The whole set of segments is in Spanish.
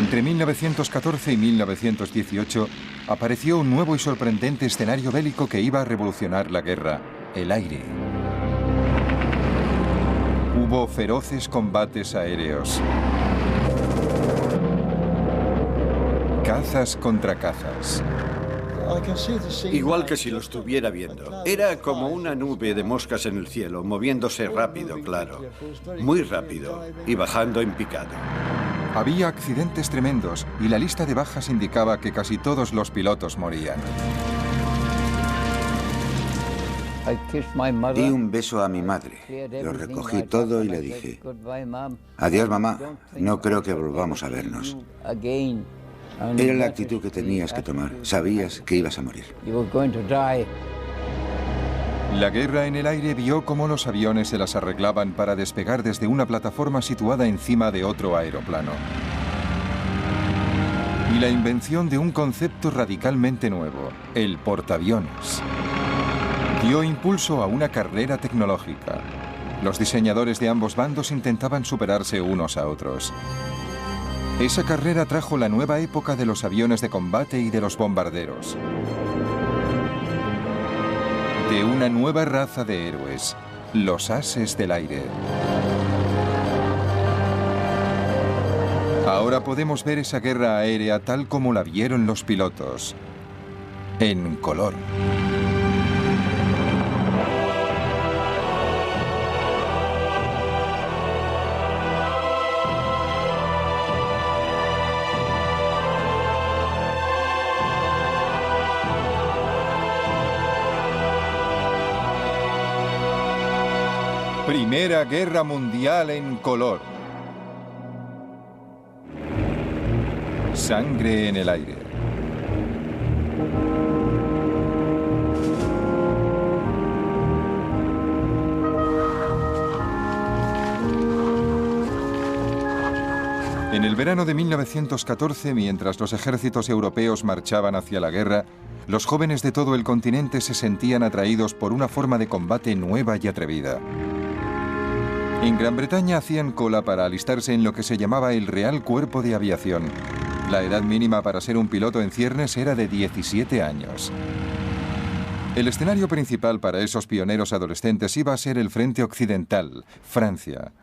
Entre 1914 y 1918 apareció un nuevo y sorprendente escenario bélico que iba a revolucionar la guerra: el aire. Hubo feroces combates aéreos. Cazas contra cazas. Igual que si lo estuviera viendo. Era como una nube de moscas en el cielo, moviéndose rápido, claro. Muy rápido y bajando en picado. Había accidentes tremendos y la lista de bajas indicaba que casi todos los pilotos morían. Di un beso a mi madre. Lo recogí todo y le dije: adiós, mamá. No creo que volvamos a vernos. Era la actitud que tenías que tomar. Sabías que ibas a morir. La guerra en el aire vio cómo los aviones se las arreglaban para despegar desde una plataforma situada encima de otro aeroplano. Y la invención de un concepto radicalmente nuevo, el portaaviones, dio impulso a una carrera tecnológica. Los diseñadores de ambos bandos intentaban superarse unos a otros. Esa carrera trajo la nueva época de los aviones de combate y de los bombarderos. De una nueva raza de héroes, los ases del aire. Ahora podemos ver esa guerra aérea tal como la vieron los pilotos, en color. Primera Guerra Mundial en color. Sangre en el aire. En el verano de 1914, mientras los ejércitos europeos marchaban hacia la guerra, los jóvenes de todo el continente se sentían atraídos por una forma de combate nueva y atrevida. En Gran Bretaña hacían cola para alistarse en lo que se llamaba el Real Cuerpo de Aviación. La edad mínima para ser un piloto en ciernes era de 17 años. El escenario principal para esos pioneros adolescentes iba a ser el frente occidental, Francia,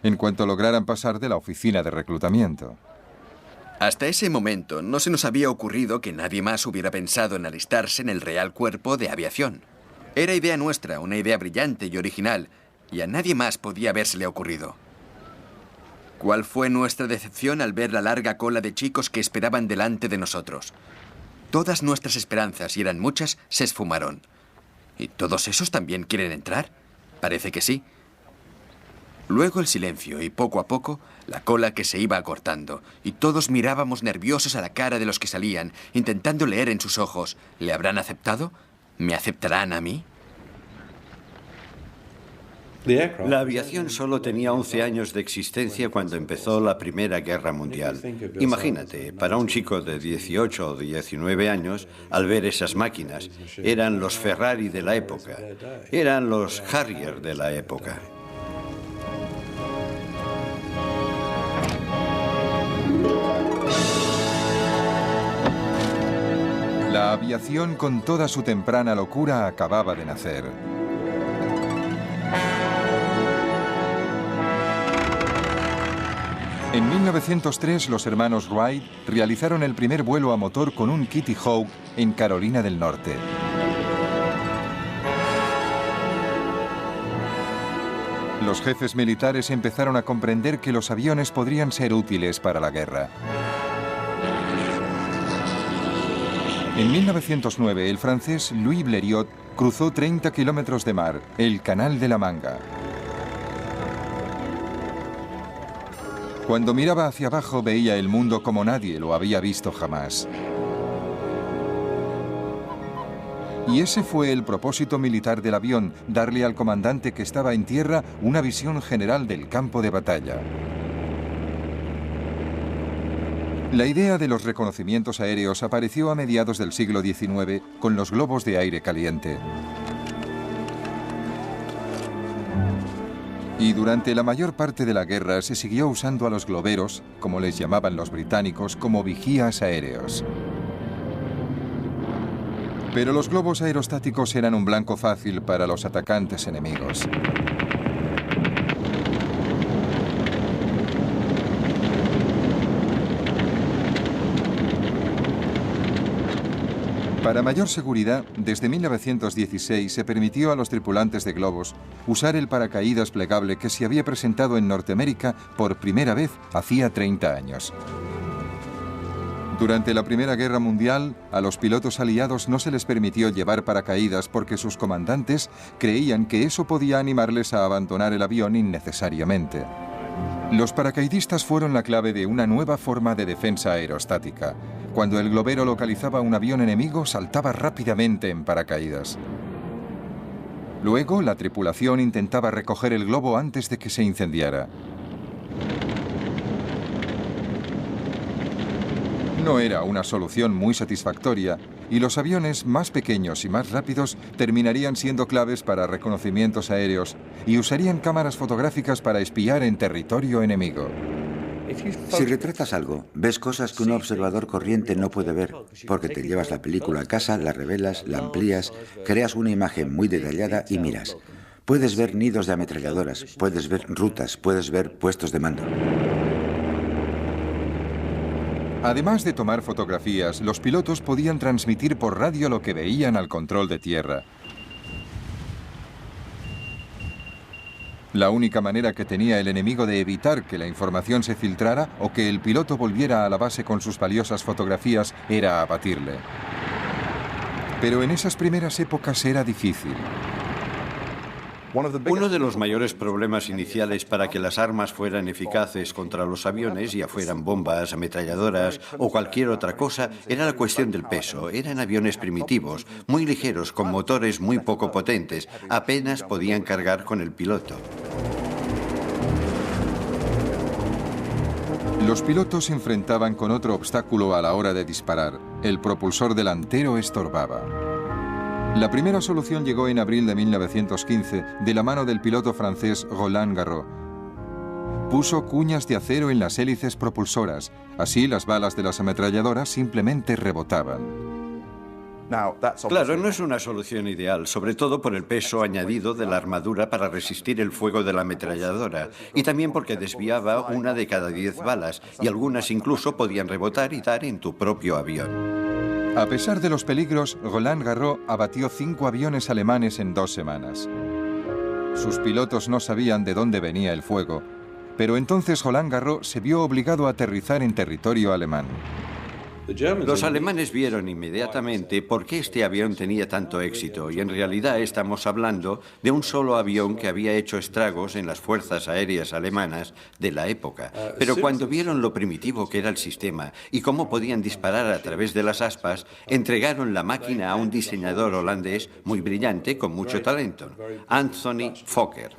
en cuanto lograran pasar de la oficina de reclutamiento. Hasta ese momento no se nos había ocurrido que nadie más hubiera pensado en alistarse en el Real Cuerpo de Aviación. Era idea nuestra, una idea brillante y original, y a nadie más podía habérsele ocurrido. ¿Cuál fue nuestra decepción al ver la larga cola de chicos que esperaban delante de nosotros? Todas nuestras esperanzas, y eran muchas, se esfumaron. ¿Y todos esos también quieren entrar? Parece que sí. Luego el silencio y poco a poco la cola que se iba acortando, y todos mirábamos nerviosos a la cara de los que salían, intentando leer en sus ojos: ¿le habrán aceptado? ¿Me aceptarán a mí? La aviación solo tenía 11 años de existencia cuando empezó la Primera Guerra Mundial. Imagínate, para un chico de 18 o 19 años, al ver esas máquinas, eran los Ferrari de la época, eran los Harrier de la época. La aviación, con toda su temprana locura, acababa de nacer. En 1903, los hermanos Wright realizaron el primer vuelo a motor con un Kitty Hawk en Carolina del Norte. Los jefes militares empezaron a comprender que los aviones podrían ser útiles para la guerra. En 1909, el francés Louis Blériot cruzó 30 kilómetros de mar, el Canal de la Manga. Cuando miraba hacia abajo veía el mundo como nadie lo había visto jamás. Y ese fue el propósito militar del avión, darle al comandante que estaba en tierra una visión general del campo de batalla. La idea de los reconocimientos aéreos apareció a mediados del siglo XIX con los globos de aire caliente. Y durante la mayor parte de la guerra se siguió usando a los globeros, como les llamaban los británicos, como vigías aéreos. Pero los globos aerostáticos eran un blanco fácil para los atacantes enemigos. Para mayor seguridad, desde 1916 se permitió a los tripulantes de globos usar el paracaídas plegable que se había presentado en Norteamérica por primera vez hacía 30 años. Durante la Primera Guerra Mundial, a los pilotos aliados no se les permitió llevar paracaídas porque sus comandantes creían que eso podía animarles a abandonar el avión innecesariamente. Los paracaidistas fueron la clave de una nueva forma de defensa aerostática. Cuando el globero localizaba un avión enemigo, saltaba rápidamente en paracaídas. Luego, la tripulación intentaba recoger el globo antes de que se incendiara. No era una solución muy satisfactoria y los aviones más pequeños y más rápidos terminarían siendo claves para reconocimientos aéreos y usarían cámaras fotográficas para espiar en territorio enemigo. Si retratas algo, ves cosas que un observador corriente no puede ver, porque te llevas la película a casa, la revelas, la amplías, creas una imagen muy detallada y miras. Puedes ver nidos de ametralladoras, puedes ver rutas, puedes ver puestos de mando. Además de tomar fotografías, los pilotos podían transmitir por radio lo que veían al control de tierra. La única manera que tenía el enemigo de evitar que la información se filtrara o que el piloto volviera a la base con sus valiosas fotografías era abatirle. Pero en esas primeras épocas era difícil. Uno de los mayores problemas iniciales para que las armas fueran eficaces contra los aviones, ya fueran bombas, ametralladoras o cualquier otra cosa, era la cuestión del peso. Eran aviones primitivos, muy ligeros, con motores muy poco potentes. Apenas podían cargar con el piloto. Los pilotos se enfrentaban con otro obstáculo a la hora de disparar. El propulsor delantero estorbaba. La primera solución llegó en abril de 1915 de la mano del piloto francés Roland Garros. Puso cuñas de acero en las hélices propulsoras, así las balas de las ametralladoras simplemente rebotaban. Claro, no es una solución ideal, sobre todo por el peso añadido de la armadura para resistir el fuego de la ametralladora, y también porque desviaba 1 de cada 10 balas, y algunas incluso podían rebotar y dar en tu propio avión. A pesar de los peligros, Roland Garros abatió 5 aviones alemanes en 2 semanas. Sus pilotos no sabían de dónde venía el fuego, pero entonces Roland Garros se vio obligado a aterrizar en territorio alemán. Los alemanes vieron inmediatamente por qué este avión tenía tanto éxito, y en realidad estamos hablando de un solo avión que había hecho estragos en las fuerzas aéreas alemanas de la época. Pero cuando vieron lo primitivo que era el sistema y cómo podían disparar a través de las aspas, entregaron la máquina a un diseñador holandés muy brillante, con mucho talento, Anthony Fokker.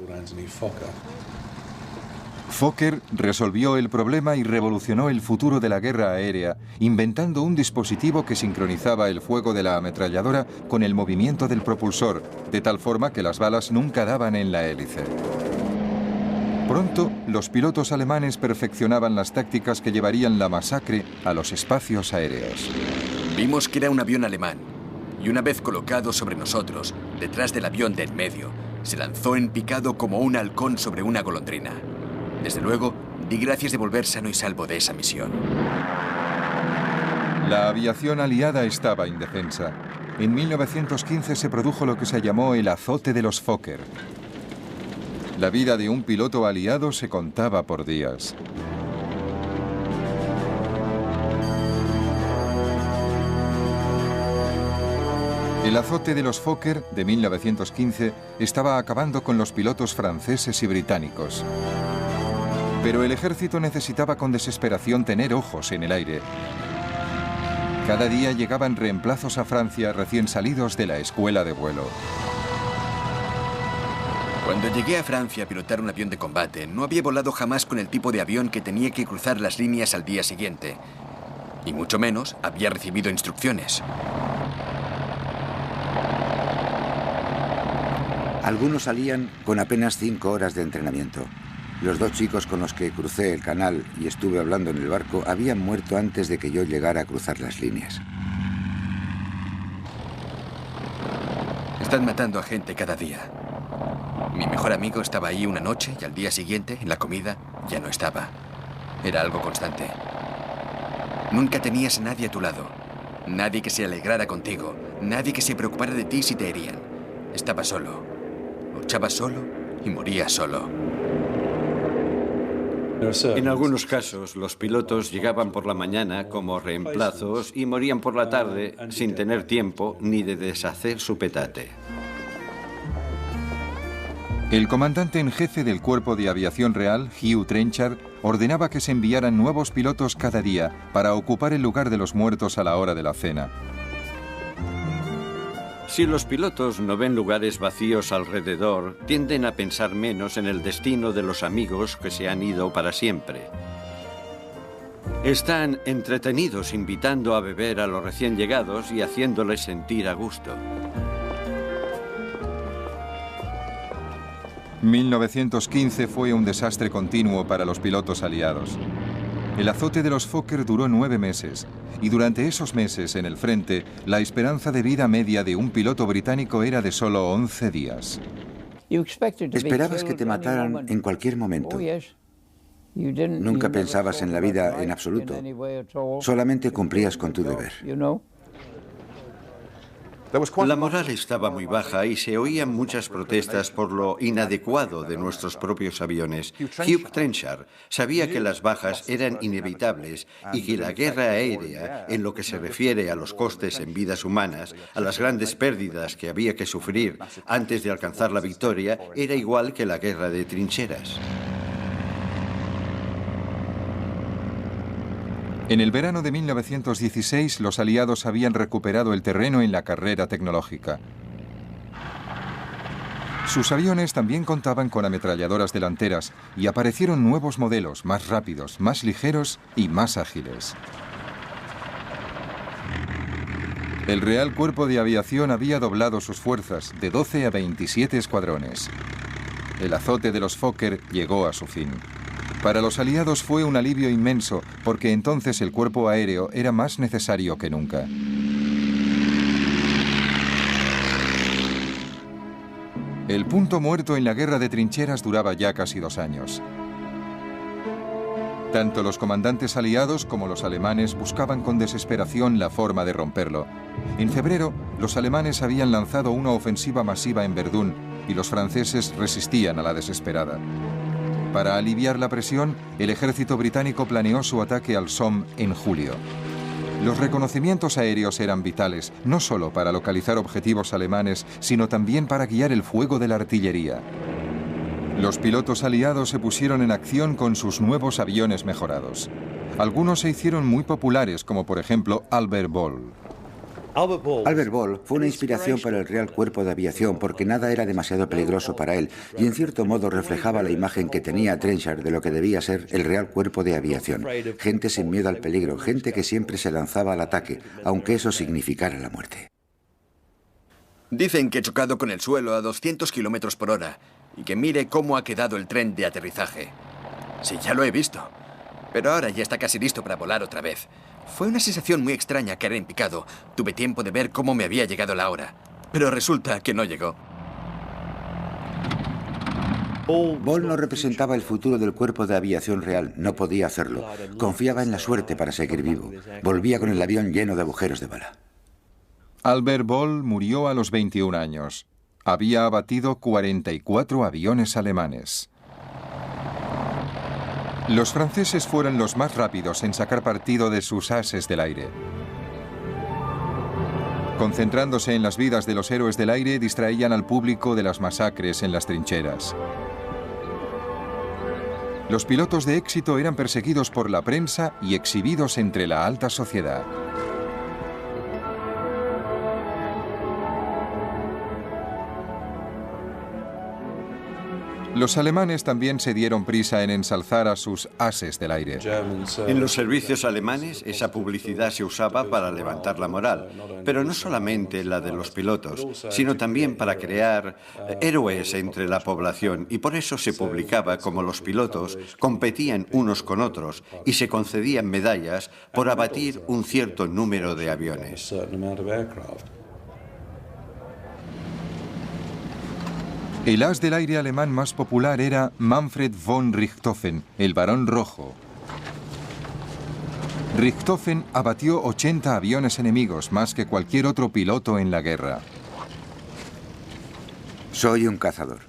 Fokker resolvió el problema y revolucionó el futuro de la guerra aérea, inventando un dispositivo que sincronizaba el fuego de la ametralladora con el movimiento del propulsor, de tal forma que las balas nunca daban en la hélice. Pronto, los pilotos alemanes perfeccionaban las tácticas que llevarían la masacre a los espacios aéreos. Vimos que era un avión alemán, y una vez colocado sobre nosotros, detrás del avión de en medio, se lanzó en picado como un halcón sobre una golondrina. Desde luego, di gracias de volver sano y salvo de esa misión. La aviación aliada estaba indefensa. En 1915 se produjo lo que se llamó el azote de los Fokker. La vida de un piloto aliado se contaba por días. El azote de los Fokker de 1915 estaba acabando con los pilotos franceses y británicos. Pero el ejército necesitaba con desesperación tener ojos en el aire. Cada día llegaban reemplazos a Francia recién salidos de la escuela de vuelo. Cuando llegué a Francia a pilotar un avión de combate, no había volado jamás con el tipo de avión que tenía que cruzar las líneas al día siguiente. Y mucho menos había recibido instrucciones. Algunos salían con apenas 5 horas de entrenamiento. Los 2 chicos con los que crucé el canal y estuve hablando en el barco habían muerto antes de que yo llegara a cruzar las líneas. Están matando a gente cada día. Mi mejor amigo estaba ahí una noche y al día siguiente, en la comida, ya no estaba. Era algo constante. Nunca tenías a nadie a tu lado. Nadie que se alegrara contigo. Nadie que se preocupara de ti si te herían. Estaba solo. Luchaba solo y moría solo. En algunos casos, los pilotos llegaban por la mañana como reemplazos y morían por la tarde sin tener tiempo ni de deshacer su petate. El comandante en jefe del Cuerpo de Aviación Real, Hugh Trenchard, ordenaba que se enviaran nuevos pilotos cada día para ocupar el lugar de los muertos a la hora de la cena. Si los pilotos no ven lugares vacíos alrededor, tienden a pensar menos en el destino de los amigos que se han ido para siempre. Están entretenidos invitando a beber a los recién llegados y haciéndoles sentir a gusto. 1915 fue un desastre continuo para los pilotos aliados. El azote de los Fokker duró 9 meses, y durante esos meses en el frente, la esperanza de vida media de un piloto británico era de solo 11 días. Esperabas que te mataran en cualquier momento. Nunca pensabas en la vida en absoluto. Solamente cumplías con tu deber. La moral estaba muy baja y se oían muchas protestas por lo inadecuado de nuestros propios aviones. Hugh Trenchard sabía que las bajas eran inevitables y que la guerra aérea, en lo que se refiere a los costes en vidas humanas, a las grandes pérdidas que había que sufrir antes de alcanzar la victoria, era igual que la guerra de trincheras. En el verano de 1916, los aliados habían recuperado el terreno en la carrera tecnológica. Sus aviones también contaban con ametralladoras delanteras y aparecieron nuevos modelos más rápidos, más ligeros y más ágiles. El Real Cuerpo de Aviación había doblado sus fuerzas de 12 a 27 escuadrones. El azote de los Fokker llegó a su fin. Para los aliados fue un alivio inmenso, porque entonces el cuerpo aéreo era más necesario que nunca. El punto muerto en la guerra de trincheras duraba ya casi 2 años. Tanto los comandantes aliados como los alemanes buscaban con desesperación la forma de romperlo. En febrero, los alemanes habían lanzado una ofensiva masiva en Verdún y los franceses resistían a la desesperada. Para aliviar la presión, el ejército británico planeó su ataque al Somme en julio. Los reconocimientos aéreos eran vitales, no solo para localizar objetivos alemanes, sino también para guiar el fuego de la artillería. Los pilotos aliados se pusieron en acción con sus nuevos aviones mejorados. Algunos se hicieron muy populares, como por ejemplo Albert Ball. Albert Ball fue una inspiración para el Real Cuerpo de Aviación porque nada era demasiado peligroso para él y en cierto modo reflejaba la imagen que tenía Trenchard de lo que debía ser el Real Cuerpo de Aviación. Gente sin miedo al peligro, gente que siempre se lanzaba al ataque, aunque eso significara la muerte. Dicen que he chocado con el suelo a 200 kilómetros por hora y que mire cómo ha quedado el tren de aterrizaje. Sí, ya lo he visto. Pero ahora ya está casi listo para volar otra vez. Fue una sensación muy extraña caer en picado. Tuve tiempo de ver cómo me había llegado la hora. Pero resulta que no llegó. Ball no representaba el futuro del Cuerpo de Aviación Real. No podía hacerlo. Confiaba en la suerte para seguir vivo. Volvía con el avión lleno de agujeros de bala. Albert Ball murió a los 21 años. Había abatido 44 aviones alemanes. Los franceses fueron los más rápidos en sacar partido de sus ases del aire. Concentrándose en las vidas de los héroes del aire, distraían al público de las masacres en las trincheras. Los pilotos de éxito eran perseguidos por la prensa y exhibidos entre la alta sociedad. Los alemanes también se dieron prisa en ensalzar a sus ases del aire. En los servicios alemanes, esa publicidad se usaba para levantar la moral, pero no solamente la de los pilotos, sino también para crear héroes entre la población, y por eso se publicaba cómo los pilotos competían unos con otros y se concedían medallas por abatir un cierto número de aviones. El as del aire alemán más popular era Manfred von Richthofen, el Barón Rojo. Richthofen abatió 80 aviones enemigos, más que cualquier otro piloto en la guerra. Soy un cazador.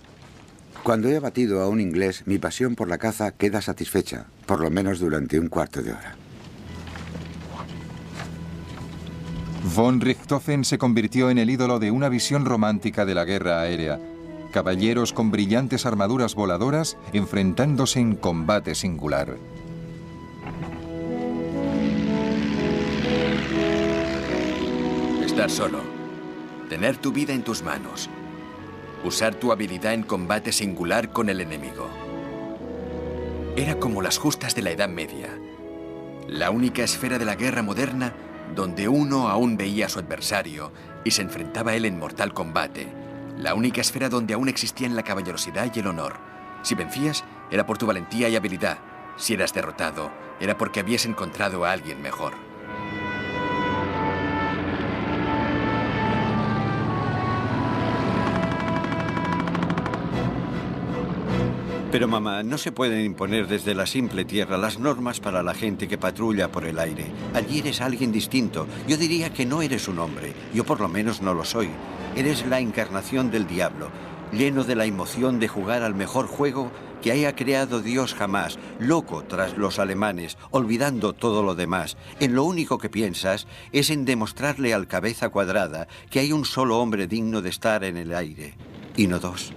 Cuando he abatido a un inglés, mi pasión por la caza queda satisfecha, por lo menos durante un cuarto de hora. Von Richthofen se convirtió en el ídolo de una visión romántica de la guerra aérea. Caballeros con brillantes armaduras voladoras enfrentándose en combate singular. Estar solo. Tener tu vida en tus manos. Usar tu habilidad en combate singular con el enemigo. Era como las justas de la Edad Media. La única esfera de la guerra moderna donde uno aún veía a su adversario y se enfrentaba a él en mortal combate. La única esfera donde aún existían la caballerosidad y el honor. Si vencías, era por tu valentía y habilidad. Si eras derrotado, era porque habías encontrado a alguien mejor. Pero mamá, no se pueden imponer desde la simple tierra las normas para la gente que patrulla por el aire. Allí eres alguien distinto. Yo diría que no eres un hombre. Yo por lo menos no lo soy. Eres la encarnación del diablo, lleno de la emoción de jugar al mejor juego que haya creado Dios jamás, loco tras los alemanes, olvidando todo lo demás. En lo único que piensas es en demostrarle al cabeza cuadrada que hay un solo hombre digno de estar en el aire, y no dos.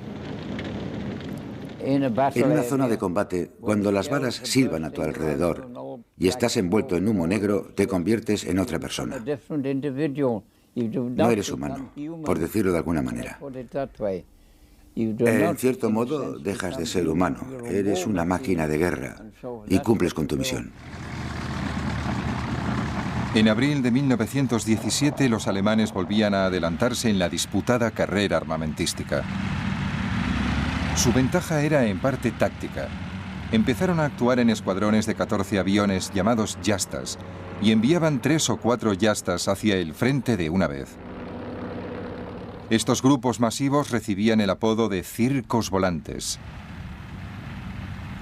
En una zona de combate, cuando las balas silban a tu alrededor y estás envuelto en humo negro, te conviertes en otra persona. No eres humano, por decirlo de alguna manera. En cierto modo, dejas de ser humano. Eres una máquina de guerra y cumples con tu misión. En abril de 1917, los alemanes volvían a adelantarse en la disputada carrera armamentística. Su ventaja era en parte táctica. Empezaron a actuar en escuadrones de 14 aviones llamados Jastas y enviaban 3 o 4 Jastas hacia el frente de una vez. Estos grupos masivos recibían el apodo de circos volantes.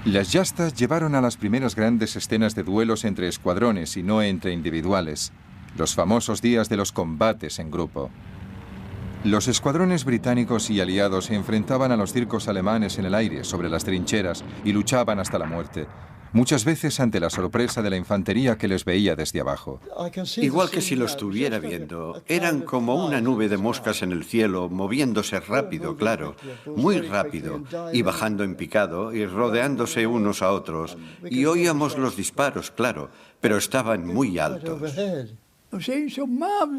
Las Jastas llevaron a las primeras grandes escenas de duelos entre escuadrones y no entre individuales, los famosos días de los combates en grupo. Los escuadrones británicos y aliados se enfrentaban a los circos alemanes en el aire, sobre las trincheras, y luchaban hasta la muerte, muchas veces ante la sorpresa de la infantería que les veía desde abajo. Igual que si lo estuviera viendo, eran como una nube de moscas en el cielo, moviéndose rápido, claro, muy rápido, y bajando en picado, y rodeándose unos a otros, y oíamos los disparos, claro, pero estaban muy altos.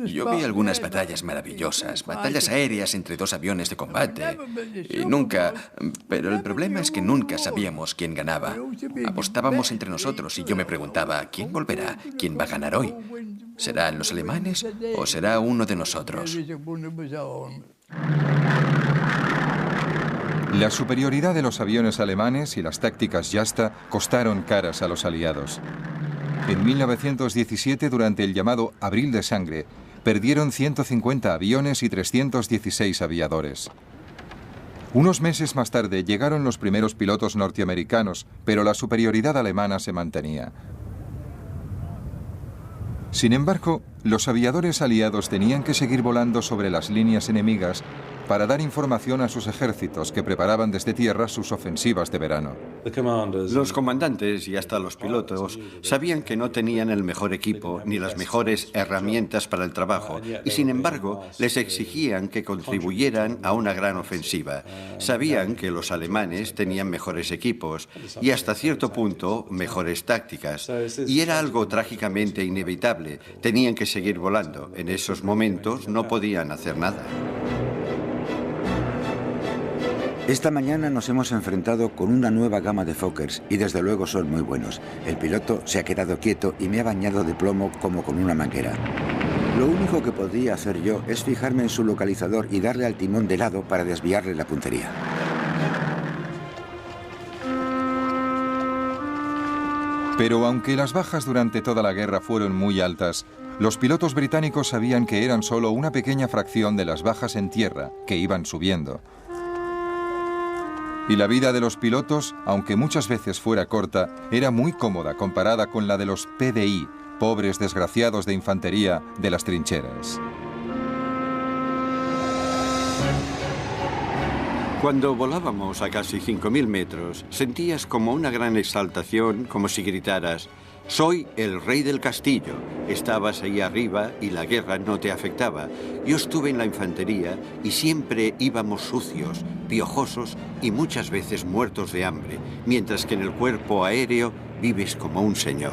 Yo vi algunas batallas maravillosas, batallas aéreas entre 2 aviones de combate. Y nunca... Pero el problema es que nunca sabíamos quién ganaba. Apostábamos entre nosotros y yo me preguntaba, ¿quién volverá? ¿Quién va a ganar hoy? ¿Serán los alemanes o será uno de nosotros? La superioridad de los aviones alemanes y las tácticas Jasta costaron caras a los aliados. En 1917, durante el llamado Abril de Sangre, perdieron 150 aviones y 316 aviadores. Unos meses más tarde llegaron los primeros pilotos norteamericanos, pero la superioridad alemana se mantenía. Sin embargo, los aviadores aliados tenían que seguir volando sobre las líneas enemigas para dar información a sus ejércitos que preparaban desde tierra sus ofensivas de verano. Los comandantes y hasta los pilotos sabían que no tenían el mejor equipo ni las mejores herramientas para el trabajo y sin embargo les exigían que contribuyeran a una gran ofensiva. Sabían que los alemanes tenían mejores equipos y hasta cierto punto mejores tácticas y era algo trágicamente inevitable. Tenían que seguir volando. En esos momentos no podían hacer nada. Esta mañana nos hemos enfrentado con una nueva gama de Fokkers y desde luego son muy buenos. El piloto se ha quedado quieto y me ha bañado de plomo como con una manguera. Lo único que podía hacer yo es fijarme en su localizador y darle al timón de lado para desviarle la puntería. Pero aunque las bajas durante toda la guerra fueron muy altas, los pilotos británicos sabían que eran solo una pequeña fracción de las bajas en tierra, que iban subiendo. Y la vida de los pilotos, aunque muchas veces fuera corta, era muy cómoda comparada con la de los PDI, pobres desgraciados de infantería de las trincheras. Cuando volábamos a casi 5.000 metros, sentías como una gran exaltación, como si gritaras: «Soy el rey del castillo». Estabas ahí arriba y la guerra no te afectaba. Yo estuve en la infantería y siempre íbamos sucios, piojosos y muchas veces muertos de hambre, mientras que en el cuerpo aéreo vives como un señor.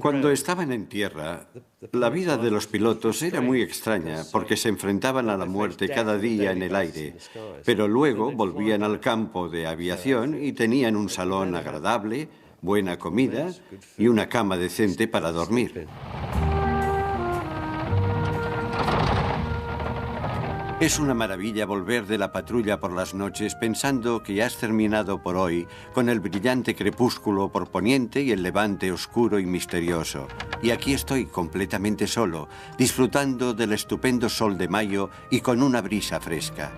Cuando estaban en tierra, la vida de los pilotos era muy extraña porque se enfrentaban a la muerte cada día en el aire, pero luego volvían al campo de aviación y tenían un salón agradable, buena comida y una cama decente para dormir. Es una maravilla volver de la patrulla por las noches pensando que has terminado por hoy con el brillante crepúsculo por poniente y el levante oscuro y misterioso. Y aquí estoy completamente solo, disfrutando del estupendo sol de mayo y con una brisa fresca.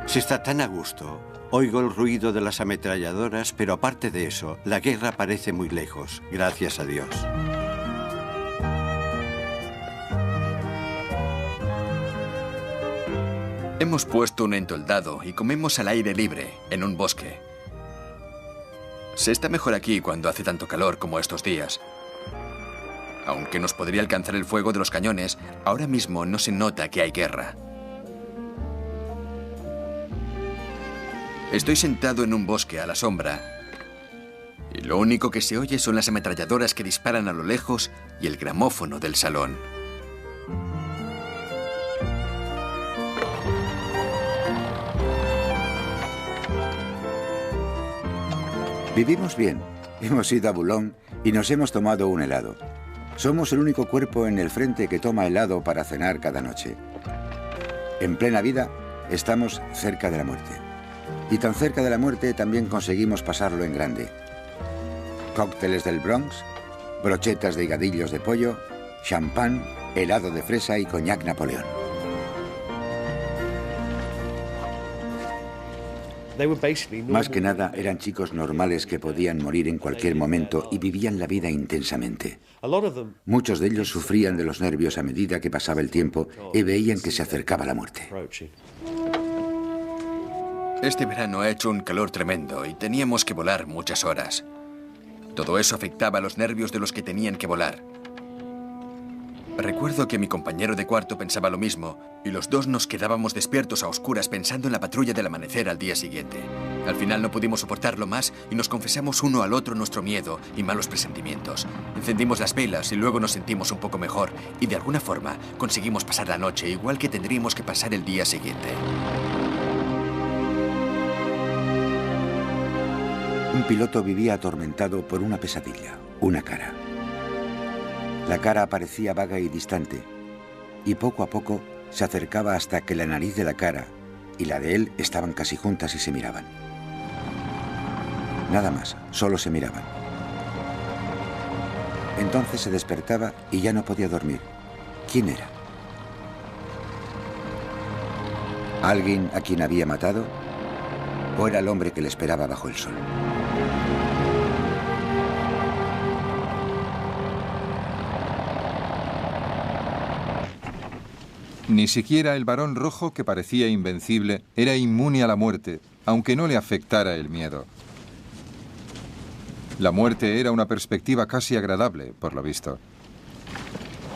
Se está tan a gusto. Oigo el ruido de las ametralladoras, pero aparte de eso, la guerra parece muy lejos, gracias a Dios. Hemos puesto un entoldado y comemos al aire libre, en un bosque. Se está mejor aquí cuando hace tanto calor como estos días. Aunque nos podría alcanzar el fuego de los cañones, ahora mismo no se nota que hay guerra. Estoy sentado en un bosque a la sombra y lo único que se oye son las ametralladoras que disparan a lo lejos y el gramófono del salón. Vivimos bien. Hemos ido a Boulogne y nos hemos tomado un helado. Somos el único cuerpo en el frente que toma helado para cenar cada noche. En plena vida, estamos cerca de la muerte. Y tan cerca de la muerte también conseguimos pasarlo en grande. Cócteles del Bronx, brochetas de higadillos de pollo, champán, helado de fresa y coñac Napoleón. Más que nada eran chicos normales que podían morir en cualquier momento y vivían la vida intensamente. Muchos de ellos sufrían de los nervios a medida que pasaba el tiempo y veían que se acercaba la muerte. Este verano ha hecho un calor tremendo y teníamos que volar muchas horas. Todo eso afectaba a los nervios de los que tenían que volar. Recuerdo que mi compañero de cuarto pensaba lo mismo y los dos nos quedábamos despiertos a oscuras pensando en la patrulla del amanecer al día siguiente. Al final no pudimos soportarlo más y nos confesamos uno al otro nuestro miedo y malos presentimientos. Encendimos las velas y luego nos sentimos un poco mejor y de alguna forma conseguimos pasar la noche igual que tendríamos que pasar el día siguiente. Un piloto vivía atormentado por una pesadilla, una cara. La cara parecía vaga y distante, y poco a poco se acercaba hasta que la nariz de la cara y la de él estaban casi juntas y se miraban. Nada más, solo se miraban. Entonces se despertaba y ya no podía dormir. ¿Quién era? ¿Alguien a quien había matado? ¿O era el hombre que le esperaba bajo el sol? Ni siquiera el varón rojo, que parecía invencible, era inmune a la muerte, aunque no le afectara el miedo. La muerte era una perspectiva casi agradable, por lo visto.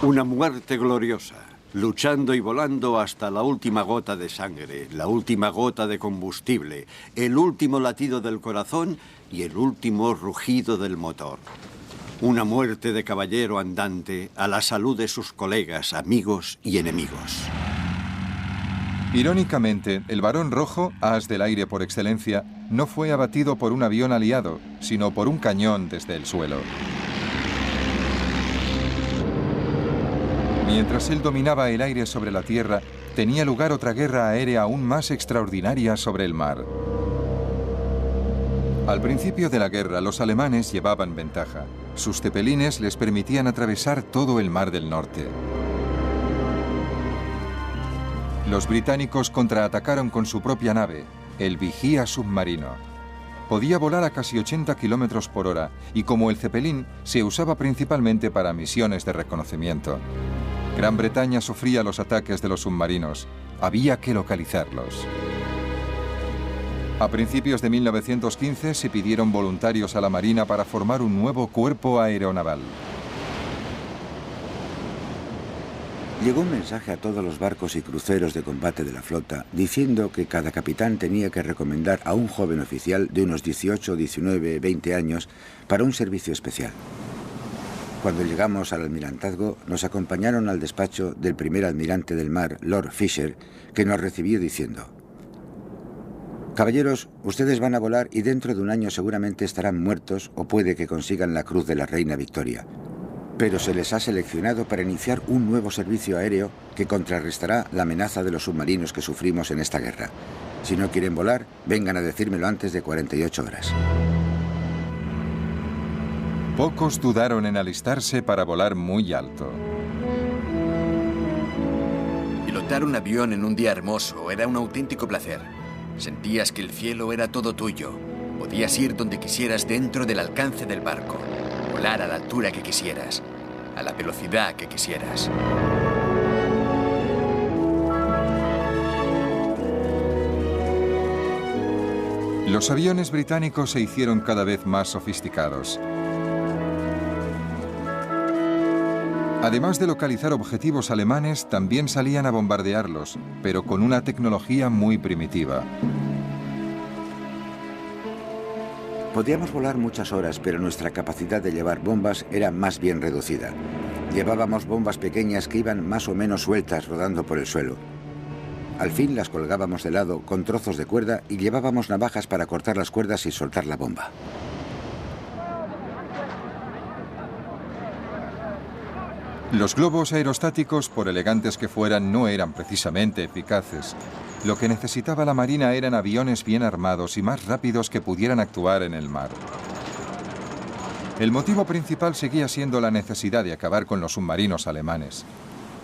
Una muerte gloriosa, luchando y volando hasta la última gota de sangre, la última gota de combustible, el último latido del corazón y el último rugido del motor. Una muerte de caballero andante a la salud de sus colegas, amigos y enemigos. Irónicamente, el Barón Rojo, as del aire por excelencia, no fue abatido por un avión aliado, sino por un cañón desde el suelo. Mientras él dominaba el aire sobre la tierra, tenía lugar otra guerra aérea aún más extraordinaria sobre el mar. Al principio de la guerra, los alemanes llevaban ventaja. Sus cepelines les permitían atravesar todo el Mar del Norte. Los británicos contraatacaron con su propia nave, el Vigía submarino. Podía volar a casi 80 kilómetros por hora y, como el Zeppelin, se usaba principalmente para misiones de reconocimiento. Gran Bretaña sufría los ataques de los submarinos. Había que localizarlos. A principios de 1915 se pidieron voluntarios a la Marina para formar un nuevo cuerpo aeronaval. Llegó un mensaje a todos los barcos y cruceros de combate de la flota diciendo que cada capitán tenía que recomendar a un joven oficial de unos 18, 19, 20 años para un servicio especial. Cuando llegamos al almirantazgo, nos acompañaron al despacho del primer almirante del mar, Lord Fisher, que nos recibió diciendo: «Caballeros, ustedes van a volar y dentro de un año seguramente estarán muertos o puede que consigan la Cruz de la Reina Victoria. Pero se les ha seleccionado para iniciar un nuevo servicio aéreo que contrarrestará la amenaza de los submarinos que sufrimos en esta guerra. Si no quieren volar, vengan a decírmelo antes de 48 horas. Pocos dudaron en alistarse para volar muy alto. Pilotar un avión en un día hermoso era un auténtico placer. Sentías que el cielo era todo tuyo. Podías ir donde quisieras dentro del alcance del barco. Volar a la altura que quisieras, a la velocidad que quisieras. Los aviones británicos se hicieron cada vez más sofisticados. Además de localizar objetivos alemanes, también salían a bombardearlos, pero con una tecnología muy primitiva. Podíamos volar muchas horas, pero nuestra capacidad de llevar bombas era más bien reducida. Llevábamos bombas pequeñas que iban más o menos sueltas rodando por el suelo. Al fin las colgábamos de lado con trozos de cuerda y llevábamos navajas para cortar las cuerdas y soltar la bomba. Los globos aerostáticos, por elegantes que fueran, no eran precisamente eficaces. Lo que necesitaba la Marina eran aviones bien armados y más rápidos que pudieran actuar en el mar. El motivo principal seguía siendo la necesidad de acabar con los submarinos alemanes.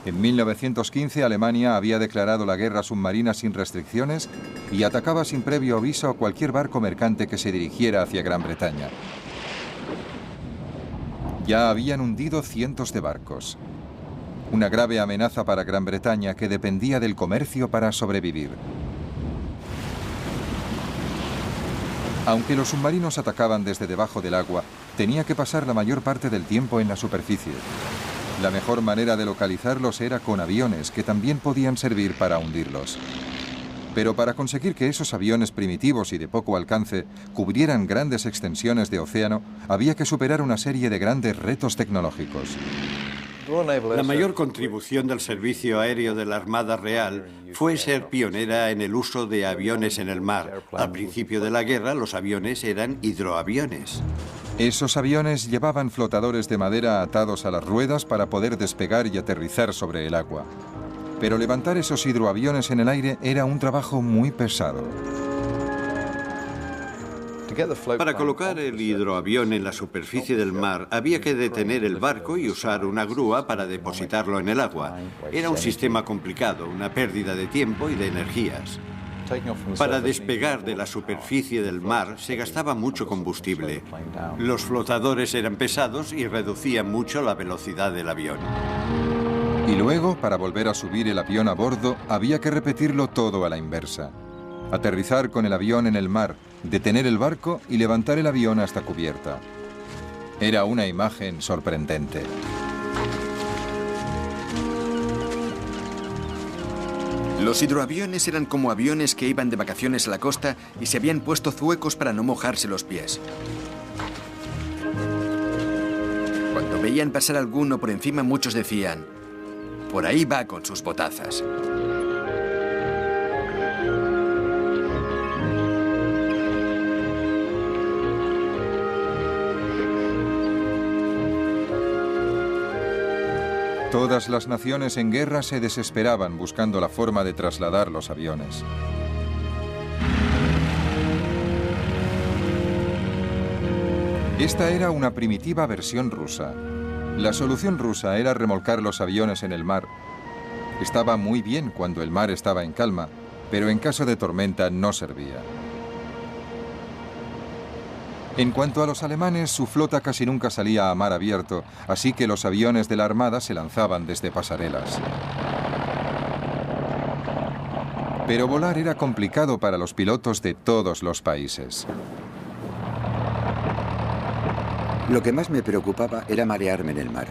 En 1915 Alemania había declarado la guerra submarina sin restricciones y atacaba sin previo aviso a cualquier barco mercante que se dirigiera hacia Gran Bretaña. Ya habían hundido cientos de barcos. Una grave amenaza para Gran Bretaña que dependía del comercio para sobrevivir. Aunque los submarinos atacaban desde debajo del agua, tenía que pasar la mayor parte del tiempo en la superficie. La mejor manera de localizarlos era con aviones, que también podían servir para hundirlos. Pero para conseguir que esos aviones primitivos y de poco alcance cubrieran grandes extensiones de océano, había que superar una serie de grandes retos tecnológicos. La mayor contribución del servicio aéreo de la Armada Real fue ser pionera en el uso de aviones en el mar. Al principio de la guerra, los aviones eran hidroaviones. Esos aviones llevaban flotadores de madera atados a las ruedas para poder despegar y aterrizar sobre el agua. Pero levantar esos hidroaviones en el aire era un trabajo muy pesado. Para colocar el hidroavión en la superficie del mar, había que detener el barco y usar una grúa para depositarlo en el agua. Era un sistema complicado, una pérdida de tiempo y de energías. Para despegar de la superficie del mar se gastaba mucho combustible. Los flotadores eran pesados y reducían mucho la velocidad del avión. Y luego, para volver a subir el avión a bordo, había que repetirlo todo a la inversa. Aterrizar con el avión en el mar, detener el barco y levantar el avión hasta cubierta. Era una imagen sorprendente. Los hidroaviones eran como aviones que iban de vacaciones a la costa y se habían puesto zuecos para no mojarse los pies. Cuando veían pasar alguno por encima, muchos decían: «Por ahí va con sus botazas». Todas las naciones en guerra se desesperaban buscando la forma de trasladar los aviones. Esta era una primitiva versión rusa. La solución rusa era remolcar los aviones en el mar. Estaba muy bien cuando el mar estaba en calma, pero en caso de tormenta no servía. En cuanto a los alemanes, su flota casi nunca salía a mar abierto, así que los aviones de la Armada se lanzaban desde pasarelas. Pero volar era complicado para los pilotos de todos los países. Lo que más me preocupaba era marearme en el mar.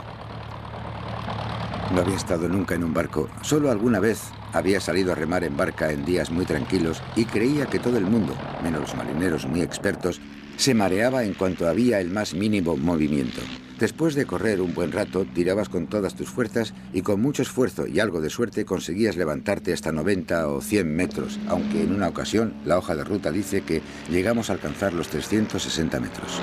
No había estado nunca en un barco, solo alguna vez había salido a remar en barca en días muy tranquilos y creía que todo el mundo, menos los marineros muy expertos, se mareaba en cuanto había el más mínimo movimiento. Después de correr un buen rato, tirabas con todas tus fuerzas y con mucho esfuerzo y algo de suerte conseguías levantarte hasta 90 o 100 metros, aunque en una ocasión la hoja de ruta dice que llegamos a alcanzar los 360 metros.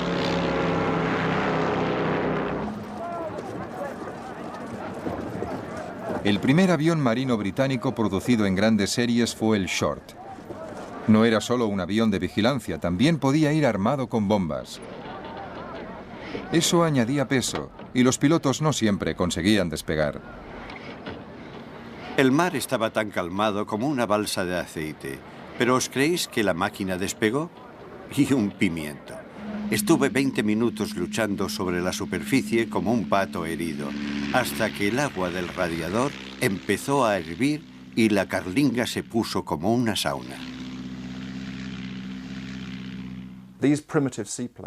El primer avión marino británico producido en grandes series fue el Short. No era solo un avión de vigilancia, también podía ir armado con bombas. Eso añadía peso y los pilotos no siempre conseguían despegar. El mar estaba tan calmado como una balsa de aceite. ¿Pero os creéis que la máquina despegó? Y un pimiento. Estuve 20 minutos luchando sobre la superficie como un pato herido, hasta que el agua del radiador empezó a hervir y la carlinga se puso como una sauna.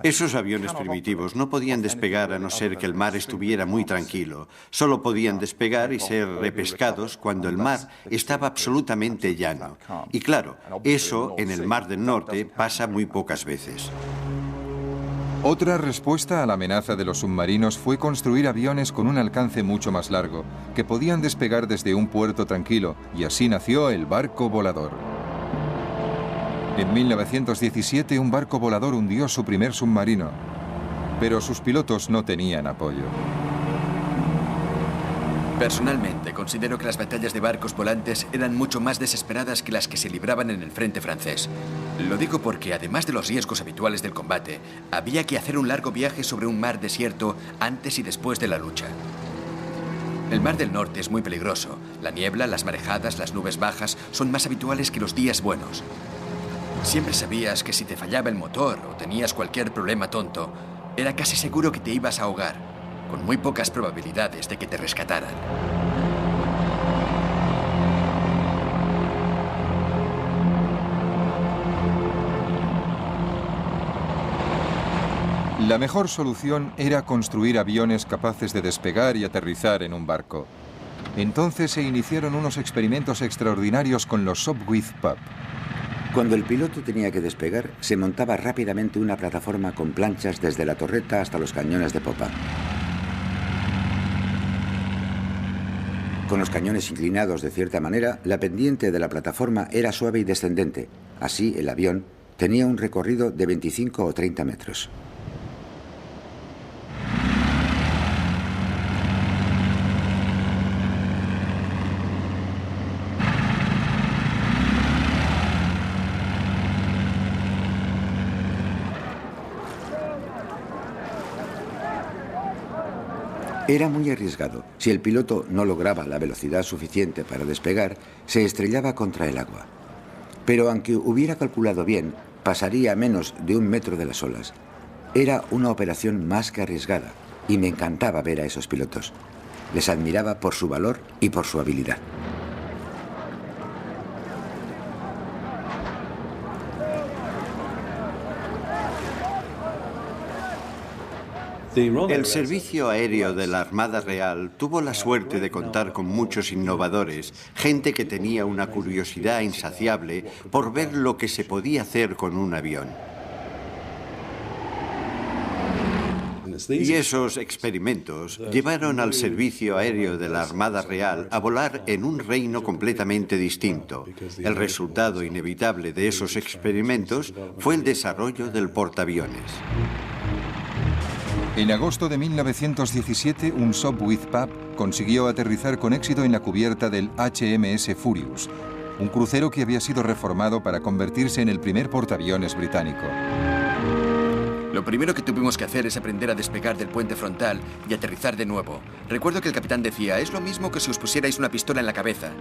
Esos aviones primitivos no podían despegar a no ser que el mar estuviera muy tranquilo. Solo podían despegar y ser repescados cuando el mar estaba absolutamente llano. Y claro, eso en el Mar del Norte pasa muy pocas veces. Otra respuesta a la amenaza de los submarinos fue construir aviones con un alcance mucho más largo, que podían despegar desde un puerto tranquilo, y así nació el barco volador. En 1917 un barco volador hundió su primer submarino, pero sus pilotos no tenían apoyo. Personalmente, considero que las batallas de barcos volantes eran mucho más desesperadas que las que se libraban en el frente francés. Lo digo porque, además de los riesgos habituales del combate, había que hacer un largo viaje sobre un mar desierto antes y después de la lucha. El Mar del Norte es muy peligroso. La niebla, las marejadas, las nubes bajas son más habituales que los días buenos. Siempre sabías que si te fallaba el motor o tenías cualquier problema tonto, era casi seguro que te ibas a ahogar, con muy pocas probabilidades de que te rescataran. La mejor solución era construir aviones capaces de despegar y aterrizar en un barco. Entonces se iniciaron unos experimentos extraordinarios con los Sopwith Pup. Cuando el piloto tenía que despegar, se montaba rápidamente una plataforma con planchas desde la torreta hasta los cañones de popa. Con los cañones inclinados de cierta manera, la pendiente de la plataforma era suave y descendente. Así, el avión tenía un recorrido de 25 o 30 metros. Era muy arriesgado. Si el piloto no lograba la velocidad suficiente para despegar, se estrellaba contra el agua. Pero aunque hubiera calculado bien, pasaría a menos de 1 metro de las olas. Era una operación más que arriesgada y me encantaba ver a esos pilotos. Les admiraba por su valor y por su habilidad. El Servicio Aéreo de la Armada Real tuvo la suerte de contar con muchos innovadores, gente que tenía una curiosidad insaciable por ver lo que se podía hacer con un avión. Y esos experimentos llevaron al Servicio Aéreo de la Armada Real a volar en un reino completamente distinto. El resultado inevitable de esos experimentos fue el desarrollo del portaaviones. En agosto de 1917, un Sopwith Pup consiguió aterrizar con éxito en la cubierta del HMS Furious, un crucero que había sido reformado para convertirse en el primer portaaviones británico. Lo primero que tuvimos que hacer es aprender a despegar del puente frontal y aterrizar de nuevo. Recuerdo que el capitán decía, es lo mismo que si os pusierais una pistola en la cabeza.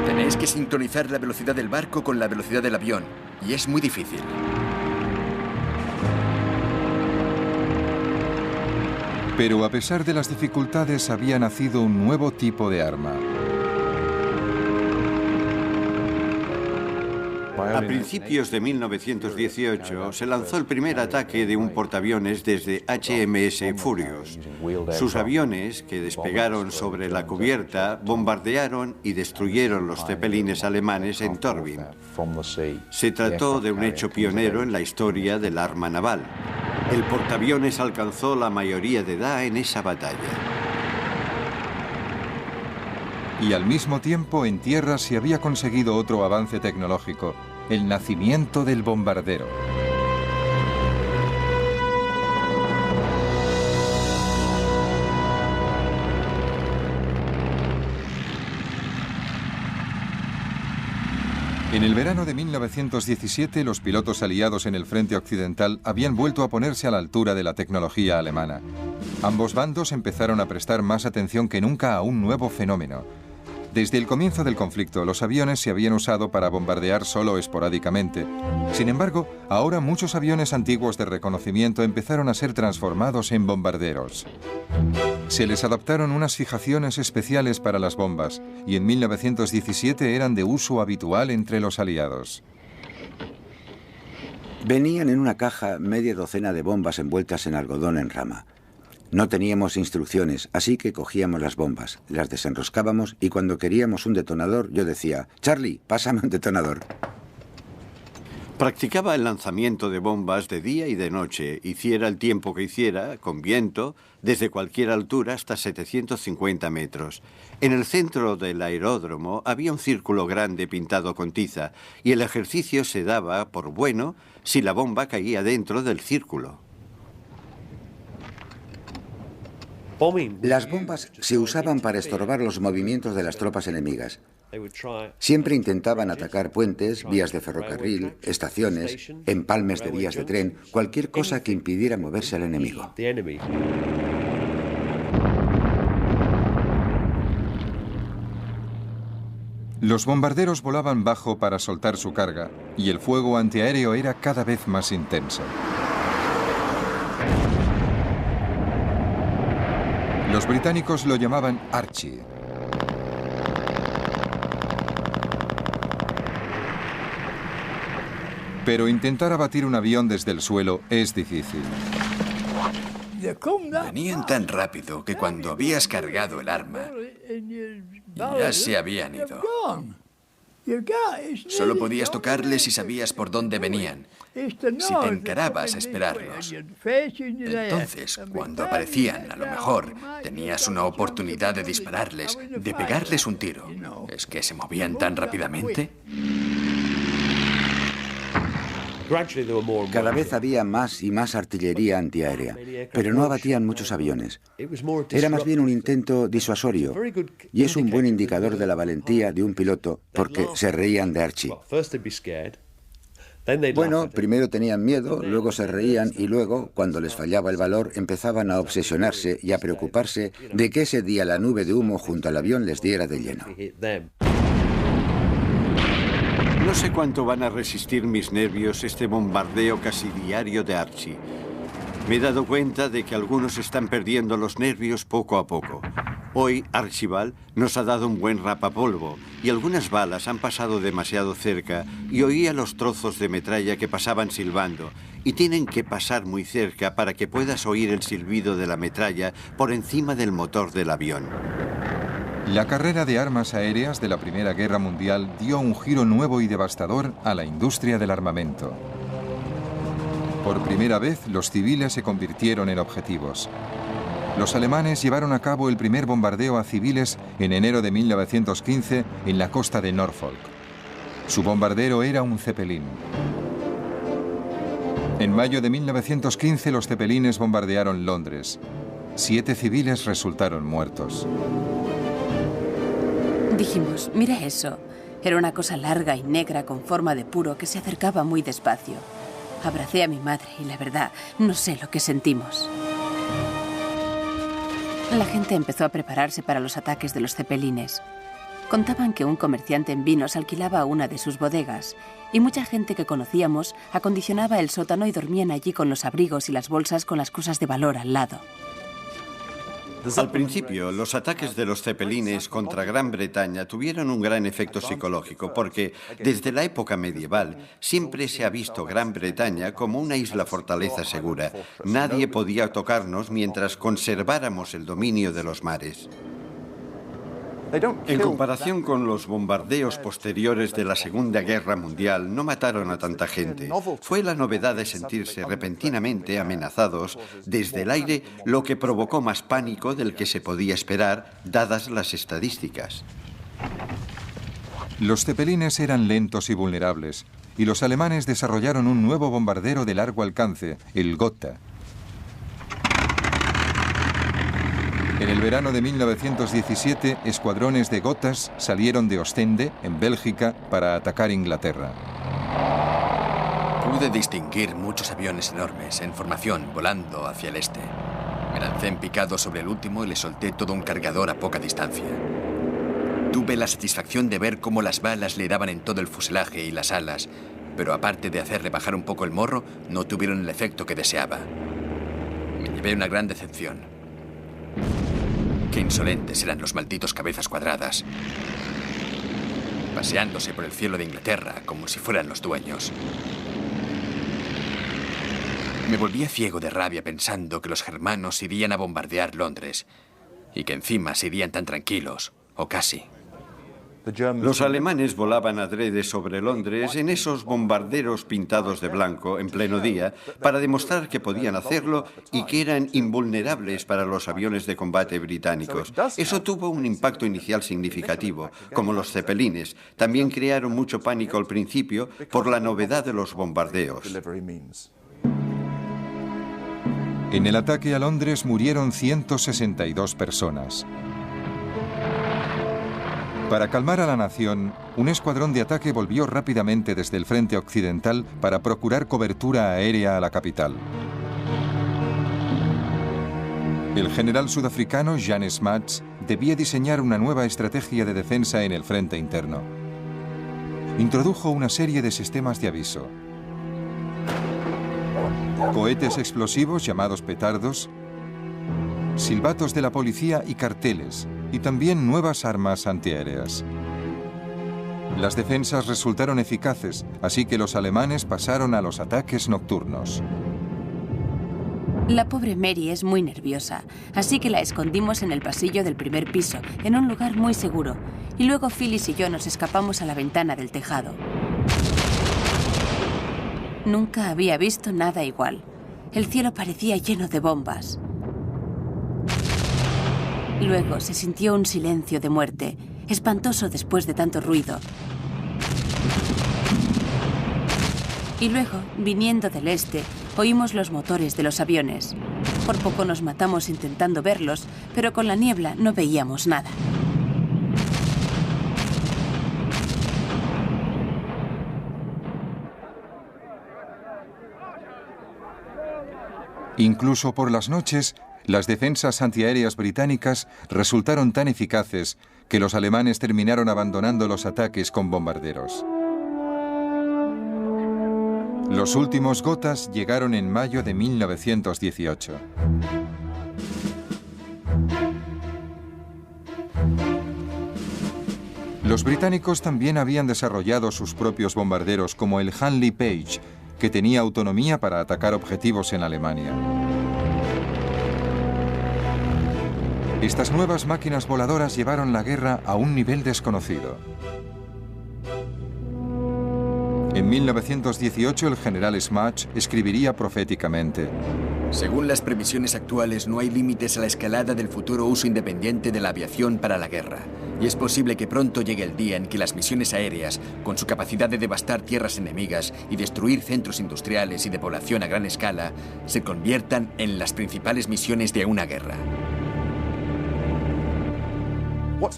Tenéis que sincronizar la velocidad del barco con la velocidad del avión, y es muy difícil. Pero a pesar de las dificultades, había nacido un nuevo tipo de arma. A principios de 1918 se lanzó el primer ataque de un portaaviones desde HMS Furious. Sus aviones, que despegaron sobre la cubierta, bombardearon y destruyeron los cepelines alemanes en Torbium. Se trató de un hecho pionero en la historia del arma naval. El portaaviones alcanzó la mayoría de edad en esa batalla. Y al mismo tiempo, en tierra se había conseguido otro avance tecnológico, el nacimiento del bombardero. En el verano de 1917, los pilotos aliados en el frente occidental habían vuelto a ponerse a la altura de la tecnología alemana. Ambos bandos empezaron a prestar más atención que nunca a un nuevo fenómeno. Desde el comienzo del conflicto, los aviones se habían usado para bombardear solo esporádicamente. Sin embargo, ahora muchos aviones antiguos de reconocimiento empezaron a ser transformados en bombarderos. Se les adaptaron unas fijaciones especiales para las bombas y en 1917 eran de uso habitual entre los aliados. Venían en una caja media docena de bombas envueltas en algodón en rama. No teníamos instrucciones, así que cogíamos las bombas, las desenroscábamos y cuando queríamos un detonador yo decía, Charlie, pásame un detonador. Practicaba el lanzamiento de bombas de día y de noche, hiciera el tiempo que hiciera, con viento, desde cualquier altura hasta 750 metros. En el centro del aeródromo había un círculo grande pintado con tiza y el ejercicio se daba por bueno si la bomba caía dentro del círculo. Las bombas se usaban para estorbar los movimientos de las tropas enemigas. Siempre intentaban atacar puentes, vías de ferrocarril, estaciones, empalmes de vías de tren, cualquier cosa que impidiera moverse al enemigo. Los bombarderos volaban bajo para soltar su carga y el fuego antiaéreo era cada vez más intenso. Los británicos lo llamaban Archie. Pero intentar abatir un avión desde el suelo es difícil. Venían tan rápido que cuando habías cargado el arma, ya se habían ido. Solo podías tocarles si sabías por dónde venían, si te encarabas a esperarlos. Entonces, cuando aparecían, a lo mejor, tenías una oportunidad de dispararles, de pegarles un tiro. ¿Es que se movían tan rápidamente? Cada vez había más y más artillería antiaérea, pero no abatían muchos aviones. Era más bien un intento disuasorio, y es un buen indicador de la valentía de un piloto, porque se reían de Archie. Bueno, primero tenían miedo, luego se reían y luego, cuando les fallaba el valor, empezaban a obsesionarse y a preocuparse de que ese día la nube de humo junto al avión les diera de lleno. No sé cuánto van a resistir mis nervios este bombardeo casi diario de Archie. Me he dado cuenta de que algunos están perdiendo los nervios poco a poco. Hoy Archibald nos ha dado un buen rapapolvo y algunas balas han pasado demasiado cerca y oía los trozos de metralla que pasaban silbando y tienen que pasar muy cerca para que puedas oír el silbido de la metralla por encima del motor del avión. La carrera de armas aéreas de la Primera Guerra Mundial dio un giro nuevo y devastador a la industria del armamento. Por primera vez, los civiles se convirtieron en objetivos. Los alemanes llevaron a cabo el primer bombardeo a civiles en enero de 1915 en la costa de Norfolk. Su bombardero era un Zeppelin. En mayo de 1915 los cepelines bombardearon Londres. 7 civiles resultaron muertos. Dijimos, mira eso. Era una cosa larga y negra con forma de puro que se acercaba muy despacio. Abracé a mi madre y la verdad, no sé lo que sentimos. La gente empezó a prepararse para los ataques de los cepelines. Contaban que un comerciante en vinos alquilaba una de sus bodegas y mucha gente que conocíamos acondicionaba el sótano y dormían allí con los abrigos y las bolsas con las cosas de valor al lado. Al principio, los ataques de los cepelines contra Gran Bretaña tuvieron un gran efecto psicológico porque desde la época medieval siempre se ha visto Gran Bretaña como una isla fortaleza segura. Nadie podía tocarnos mientras conserváramos el dominio de los mares. En comparación con los bombardeos posteriores de la Segunda Guerra Mundial, no mataron a tanta gente. Fue la novedad de sentirse repentinamente amenazados desde el aire lo que provocó más pánico del que se podía esperar, dadas las estadísticas. Los cepelines eran lentos y vulnerables, y los alemanes desarrollaron un nuevo bombardero de largo alcance, el Gotha. En el verano de 1917, escuadrones de Gothas salieron de Ostende, en Bélgica, para atacar Inglaterra. Pude distinguir muchos aviones enormes en formación volando hacia el este. Me lancé en picado sobre el último y le solté todo un cargador a poca distancia. Tuve la satisfacción de ver cómo las balas le daban en todo el fuselaje y las alas, pero aparte de hacerle bajar un poco el morro, no tuvieron el efecto que deseaba. Me llevé una gran decepción. Qué insolentes eran los malditos cabezas cuadradas, paseándose por el cielo de Inglaterra como si fueran los dueños. Me volvía ciego de rabia pensando que los germanos irían a bombardear Londres y que encima se irían tan tranquilos, o casi. Los alemanes volaban adrede sobre Londres en esos bombarderos pintados de blanco en pleno día para demostrar que podían hacerlo y que eran invulnerables para los aviones de combate británicos. Eso tuvo un impacto inicial significativo, como los cepelines. También crearon mucho pánico al principio por la novedad de los bombardeos. En el ataque a Londres murieron 162 personas. Para calmar a la nación, un escuadrón de ataque volvió rápidamente desde el frente occidental para procurar cobertura aérea a la capital. El general sudafricano Jan Smuts debía diseñar una nueva estrategia de defensa en el frente interno. Introdujo una serie de sistemas de aviso. Cohetes explosivos llamados petardos, silbatos de la policía y carteles, y también nuevas armas antiaéreas. Las defensas resultaron eficaces, así que los alemanes pasaron a los ataques nocturnos. La pobre Mary es muy nerviosa, así que la escondimos en el pasillo del primer piso, en un lugar muy seguro, y luego Phyllis y yo nos escapamos a la ventana del tejado. Nunca había visto nada igual. El cielo parecía lleno de bombas. Luego se sintió un silencio de muerte, espantoso después de tanto ruido. Y luego, viniendo del este, oímos los motores de los aviones. Por poco nos matamos intentando verlos, pero con la niebla no veíamos nada. Incluso por las noches, las defensas antiaéreas británicas resultaron tan eficaces que los alemanes terminaron abandonando los ataques con bombarderos. Los últimos Gothas llegaron en mayo de 1918. Los británicos también habían desarrollado sus propios bombarderos como el Handley Page, que tenía autonomía para atacar objetivos en Alemania. Estas nuevas máquinas voladoras llevaron la guerra a un nivel desconocido. En 1918 el general Smuts escribiría proféticamente: Según las previsiones actuales, no hay límites a la escalada del futuro uso independiente de la aviación para la guerra. Y es posible que pronto llegue el día en que las misiones aéreas, con su capacidad de devastar tierras enemigas y destruir centros industriales y de población a gran escala, se conviertan en las principales misiones de una guerra.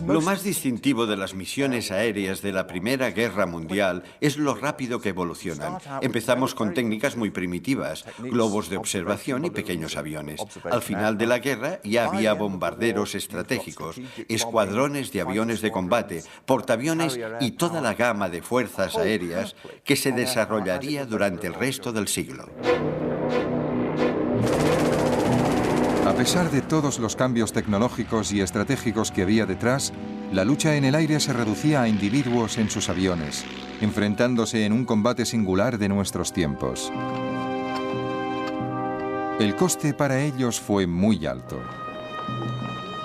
Lo más distintivo de las misiones aéreas de la Primera Guerra Mundial es lo rápido que evolucionan. Empezamos con técnicas muy primitivas, globos de observación y pequeños aviones. Al final de la guerra ya había bombarderos estratégicos, escuadrones de aviones de combate, portaaviones y toda la gama de fuerzas aéreas que se desarrollaría durante el resto del siglo. A pesar de todos los cambios tecnológicos y estratégicos que había detrás, la lucha en el aire se reducía a individuos en sus aviones, enfrentándose en un combate singular de nuestros tiempos. El coste para ellos fue muy alto.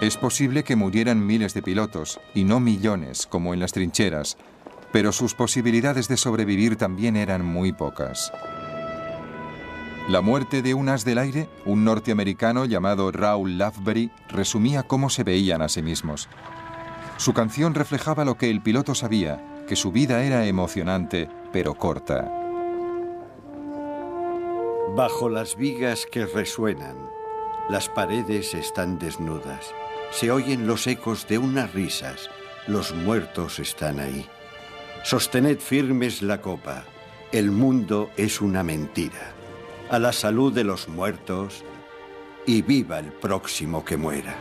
Es posible que murieran miles de pilotos, y no millones, como en las trincheras, pero sus posibilidades de sobrevivir también eran muy pocas. La muerte de un as del aire, un norteamericano llamado Raoul Loveberry, resumía cómo se veían a sí mismos. Su canción reflejaba lo que el piloto sabía, que su vida era emocionante, pero corta. Bajo las vigas que resuenan, las paredes están desnudas. Se oyen los ecos de unas risas. Los muertos están ahí. Sostened firmes la copa. El mundo es una mentira. A la salud de los muertos y viva el próximo que muera.